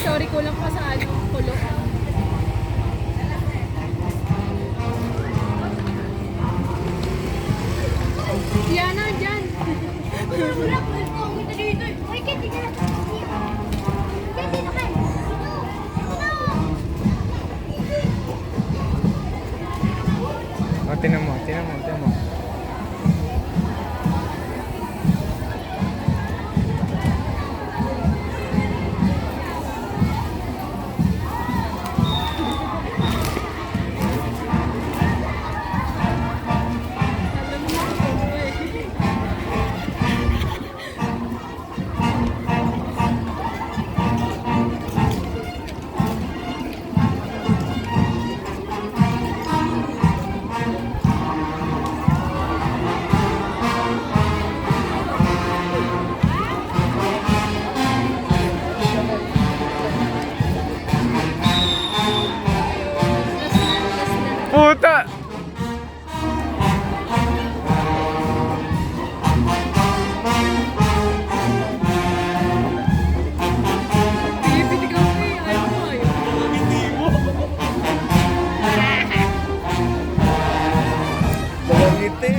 Sorry, kulang pa sa ano, kulo. Diana, dyan. Wala ko kita dito. Uy, Kitty ka. Kitty na kayo. Oh, tinan mo, tinan mo, tinan mo. Alam mo, ako eh. Puta! Pinipitigaw ko eh. Ayaw mo, ayaw mo. Dalawang ngiti.